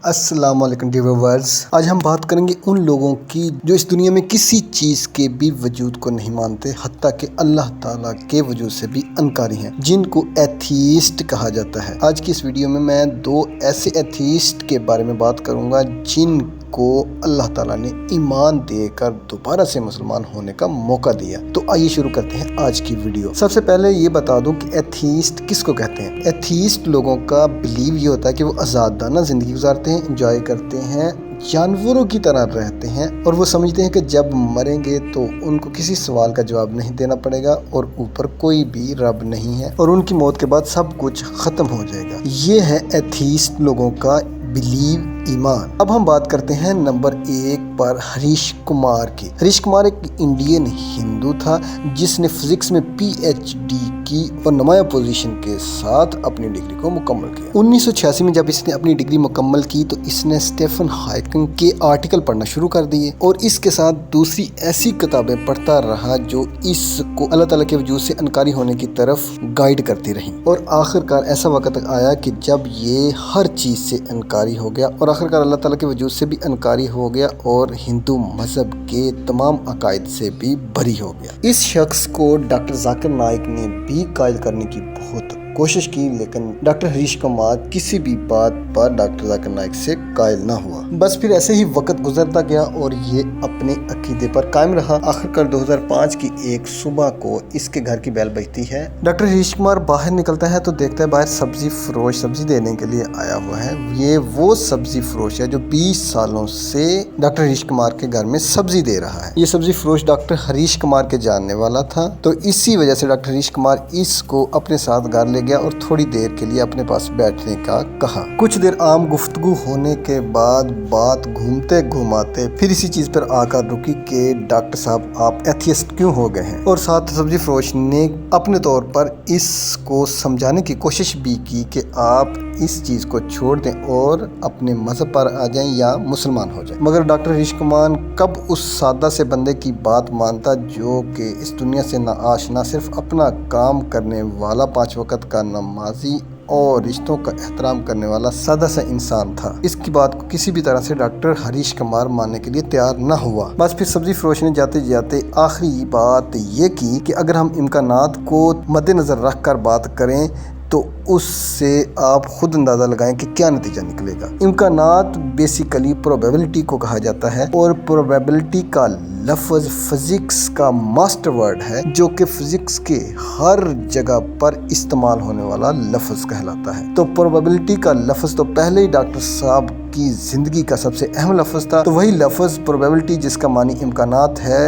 السلام علیکم dear viewers, آج ہم بات کریں گے ان لوگوں کی جو اس دنیا میں کسی چیز کے بھی وجود کو نہیں مانتے، حتیٰ کہ اللہ تعالیٰ کے وجود سے بھی انکاری ہیں، جن کو ایتھیسٹ کہا جاتا ہے۔ آج کی اس ویڈیو میں میں دو ایسے ایتھیسٹ کے بارے میں بات کروں گا جن کو اللہ تعالیٰ نے ایمان دے کر دوبارہ سے مسلمان ہونے کا موقع دیا۔ تو آئیے شروع کرتے ہیں آج کی ویڈیو۔ سب سے پہلے یہ بتا دوں کہ ایتھیسٹ کس کو کہتے ہیں۔ ایتھیسٹ لوگوں کا بلیو یہ ہوتا ہے کہ وہ آزادانہ زندگی گزارتے ہیں، انجوائے کرتے ہیں، جانوروں کی طرح رہتے ہیں، اور وہ سمجھتے ہیں کہ جب مریں گے تو ان کو کسی سوال کا جواب نہیں دینا پڑے گا اور اوپر کوئی بھی رب نہیں ہے اور ان کی موت کے بعد سب کچھ ختم ہو جائے گا۔ یہ ہے ایتھیسٹ لوگوں کا بلیو، ایمان۔ اب ہم بات کرتے ہیں نمبر 1 پر ہریش کمار کی۔ ہریش کمار ایک انڈین ہندو تھا جس نے فزکس میں پی ایچ ڈی کی اور نمایاں پوزیشن کے ساتھ اپنی ڈگری کو مکمل کیا۔ 1986 میں جب اس نے اپنی ڈگری مکمل کی تو اس نے اسٹیفن ہاکنگ کے آرٹیکل پڑھنا شروع کر دیے اور اس کے ساتھ دوسری ایسی کتابیں پڑھتا رہا جو اس کو اللہ تعالیٰ کے وجود سے انکاری ہونے کی طرف گائیڈ کرتی رہیں، اور آخرکار ایسا وقت آیا کہ جب یہ ہر چیز سے انکاری ہو گیا اور آخرکار اللہ تعالیٰ کے وجود سے بھی انکاری ہو گیا اور ہندو مذہب کے تمام عقائد سے بھی بری ہو گیا۔ اس شخص کو ڈاکٹر ذاکر نائک نے بھی قائل کرنے کی بہت کوشش کی، لیکن ڈاکٹر ہریش کمار کسی بھی بات پر ڈاکٹر ذاکر نائک سے قائل نہ ہوا۔ بس پھر ایسے ہی وقت گزرتا گیا اور یہ اپنے عقیدے پر قائم رہا۔ آخرکار 2005 کی ایک صبح کو اس کے گھر کی بیل بجتی ہے۔ ڈاکٹر ہریش کمار باہر نکلتا ہے تو دیکھتا ہے باہر سبزی فروش سبزی دینے کے لیے آیا ہوا ہے۔ یہ وہ سبزی فروش ہے جو 20 سالوں سے ڈاکٹر ہریش کمار کے گھر میں سبزی دے رہا ہے۔ یہ سبزی فروش ڈاکٹر ہریش کمار کے جاننے والا تھا، تو اسی وجہ سے ڈاکٹر ہریش کمار اس کو اپنے ساتھ گھر لے گیا اور تھوڑی دیر کے لیے اپنے پاس بیٹھنے کا کہا۔ کچھ دیر عام گفتگو ہونے کے بعد بات گھومتے گھماتے پھر اسی چیز پر آ کر رکی کہ ڈاکٹر صاحب آپ ایتھیسٹ کیوں ہو گئے ہیں، اور ساتھ سبزی فروش نے اپنے طور پر اس کو سمجھانے کی کوشش بھی کی کہ آپ اس چیز کو چھوڑ دیں اور اپنے مذہب پر آ جائیں یا مسلمان ہو جائیں، مگر ڈاکٹر ہریش کمار کب اس سادہ سے بندے کی بات مانتا جو کہ اس دنیا سے نہ آشنا، صرف اپنا کام کرنے والا، 5 وقت کا نمازی اور رشتوں کا احترام کرنے والا سادہ سا انسان تھا۔ اس کی بات کو کسی بھی طرح سے ڈاکٹر ہریش کمار ماننے کے لیے تیار نہ ہوا۔ بس پھر سبزی فروش نے جاتے جاتے آخری بات یہ کی کہ اگر ہم امکانات کو مد نظر رکھ کر بات کریں تو اس سے آپ خود اندازہ لگائیں کہ کیا نتیجہ نکلے گا۔ امکانات بیسیکلی پروبیبلٹی کو کہا جاتا ہے، اور پروبیبلٹی کا لفظ فزکس کا ماسٹر ورڈ ہے جو کہ فزکس کے ہر جگہ پر استعمال ہونے والا لفظ کہلاتا ہے۔ تو پروبیبلٹی کا لفظ تو پہلے ہی ڈاکٹر صاحب کی زندگی کا سب سے اہم لفظ تھا، تو وہی لفظ پروبیبلٹی جس کا معنی امکانات ہے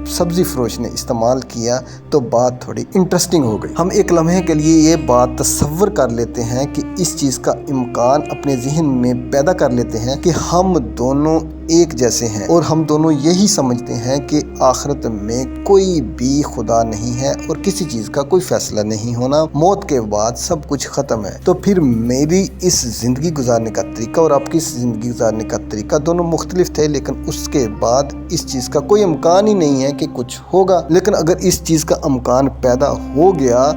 سبزی فروش نے استعمال کیا تو بات تھوڑی انٹرسٹنگ ہو گئی۔ ہم ایک لمحے کے لیے یہ بات تصور کر لیتے ہیں کہ اس چیز کا امکان اپنے ذہن میں پیدا کر لیتے ہیں کہ ہم دونوں ایک جیسے ہیں اور ہم دونوں یہی سمجھتے ہیں کہ آخرت میں کوئی بھی خدا نہیں ہے اور کسی چیز کا کوئی فیصلہ نہیں ہونا، موت کے بعد سب کچھ ختم ہے۔ تو پھر میری اس زندگی گزارنے کا طریقہ اور آپ کی زندگی گزارنے کا طریقہ دونوں مختلف تھے، لیکن اس کے بعد اس چیز کا کوئی امکان ہی نہیں ہے کہ کچھ ہوگا۔ لیکن اگر اس چیز کا امکان پیدا ہو گیا،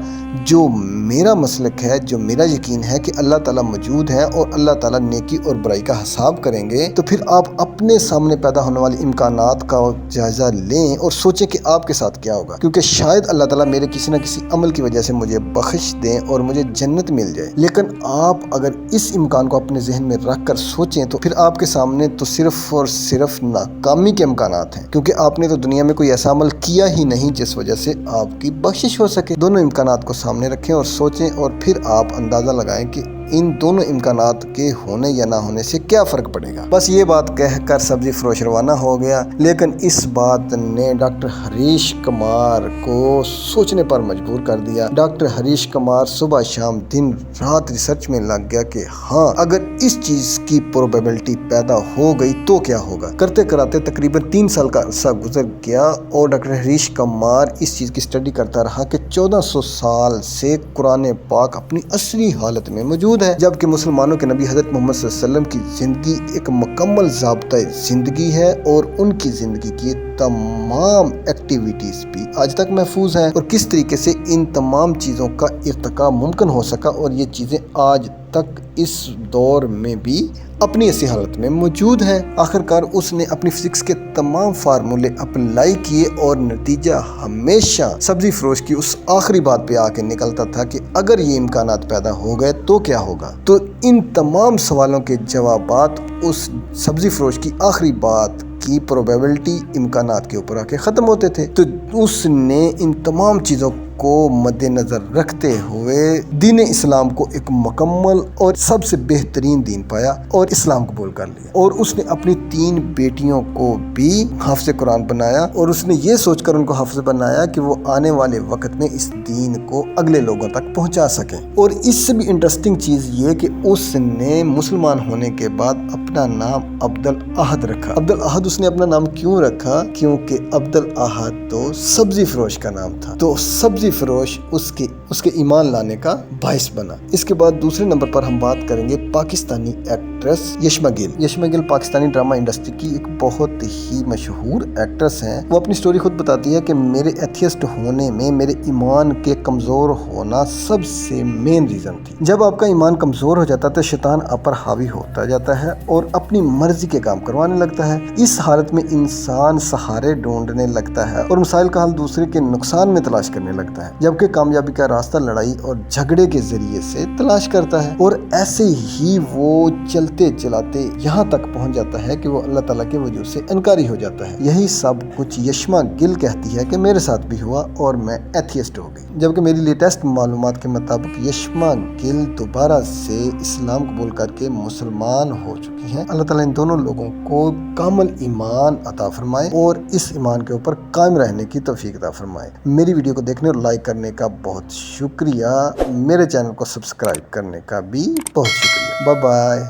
جو میرا مسلک ہے، جو میرا یقین ہے کہ اللہ تعالیٰ موجود ہے اور اللہ تعالیٰ نیکی اور برائی کا حساب کریں گے، تو پھر آپ اپنے سامنے پیدا ہونے والے امکانات کا جائزہ لیں اور سوچیں کہ آپ کے ساتھ کیا ہوگا، کیونکہ شاید اللہ تعالیٰ میرے کسی نہ کسی عمل کی وجہ سے مجھے بخش دیں اور مجھے جنت مل جائے۔ لیکن آپ اگر اس امکان کو اپنے ذہن میں رکھ کر سوچیں تو پھر آپ کے سامنے تو صرف اور صرف ناکامی کے امکانات ہیں، کیونکہ آپ نے تو دنیا میں کوئی ایسا عمل کیا ہی نہیں جس وجہ سے آپ کی بخشش ہو سکے۔ دونوں امکانات کو سامنے رکھیں اور سوچیں، اور پھر آپ اندازہ لگائیں کہ ان دونوں امکانات کے ہونے یا نہ ہونے سے کیا فرق پڑے گا۔ بس یہ بات کہہ کر سبزی فروش روانہ ہو گیا، لیکن اس بات نے ڈاکٹر ہریش کمار کو سوچنے پر مجبور کر دیا۔ ڈاکٹر ہریش کمار صبح شام دن رات ریسرچ میں لگ گیا کہ ہاں اگر اس چیز کی پروبیبلٹی پیدا ہو گئی تو کیا ہوگا۔ کرتے کراتے تقریباً 3 سال کا عرصہ گزر گیا اور ڈاکٹر ہریش کمار اس چیز کی اسٹڈی کرتا رہا کہ 1400 سال سے قرآن پاک اپنی اصلی حالت میں موجود ہے، جبکہ مسلمانوں کے نبی حضرت محمد صلی اللہ علیہ وسلم کی زندگی ایک مکمل ضابطۂ زندگی ہے اور ان کی زندگی کی تمام ایکٹیویٹیز بھی آج تک محفوظ ہیں، اور کس طریقے سے ان تمام چیزوں کا ارتقا ممکن ہو سکا اور یہ چیزیں آج تک اس دور میں بھی اپنی ایسی حالت میں موجود ہے۔ آخرکار اس نے اپنی فزکس کے تمام فارمولے اپلائی کیے اور نتیجہ ہمیشہ سبزی فروش کی اس آخری بات پہ آ کے نکلتا تھا کہ اگر یہ امکانات پیدا ہو گئے تو کیا ہوگا۔ تو ان تمام سوالوں کے جوابات اس سبزی فروش کی آخری بات کی پروبیبلٹی امکانات کے اوپر آ کے ختم ہوتے تھے۔ تو اس نے ان تمام چیزوں کو مد نظر رکھتے ہوئے دین اسلام کو ایک مکمل اور سب سے بہترین دین پایا اور اسلام قبول کر لیا، اور اس نے اپنی 3 بیٹیوں کو بھی حافظ قرآن بنایا، اور اس نے یہ سوچ کر ان کو حافظ بنایا کہ وہ آنے والے وقت میں اس دین کو اگلے لوگوں تک پہنچا سکیں۔ اور اس سے بھی انٹرسٹنگ چیز یہ کہ اس نے مسلمان ہونے کے بعد اپنا نام عبد الاحد رکھا۔ عبد الاحد اس نے اپنا نام کیوں رکھا؟ کیونکہ عبد الاحد تو سبزی فروش کا نام تھا، تو سبزی فروش اس کے ایمان لانے کا باعث بنا۔ اس کے بعد دوسرے نمبر پر ہم بات کریں گے پاکستانی ایکٹریس یشما گل۔ یشما گل پاکستانی ڈرامہ انڈسٹری کی ایک بہت ہی مشہور ایکٹریس ہیں۔ وہ اپنی سٹوری خود بتاتی ہے کہ میرے ایتھیسٹ ہونے میں میرے ایمان کے کمزور ہونا سب سے مین ریزن تھی۔ جب آپ کا ایمان کمزور ہو جاتا ہے تو شیطان آپ پر حاوی ہوتا جاتا ہے اور اپنی مرضی کے کام کروانے لگتا ہے۔ اس حالت میں انسان سہارے ڈھونڈنے لگتا ہے اور مسائل کا حل دوسرے کے نقصان میں تلاش کرنے لگتا ہے، جبکہ کامیابی کا راستہ لڑائی اور جھگڑے کے ذریعے سے تلاش کرتا ہے۔ اور ایسے ہی وہ چلتے چلاتے یہاں تک پہنچ جاتا ہے کہ وہ اللہ تعالیٰ کے وجود سے انکاری ہو جاتا ہے۔ یہی سب کچھ یشما گل کہتی ہے کہ میرے ساتھ بھی ہوا اور میں ایتھیسٹ ہو گئی، جبکہ میری لیٹسٹ معلومات کے مطابق یشما گل دوبارہ سے اسلام قبول کر کے مسلمان ہو چکی ہیں۔ اللہ تعالیٰ ان دونوں لوگوں کو کامل ایمان عطا فرمائے اور اس ایمان کے اوپر قائم رہنے کی توفیق عطا فرمائے۔ میری ویڈیو کو دیکھنے اور لائک کرنے کا بہت شکریہ، میرے چینل کو سبسکرائب کرنے کا بھی بہت شکریہ۔ Bye bye.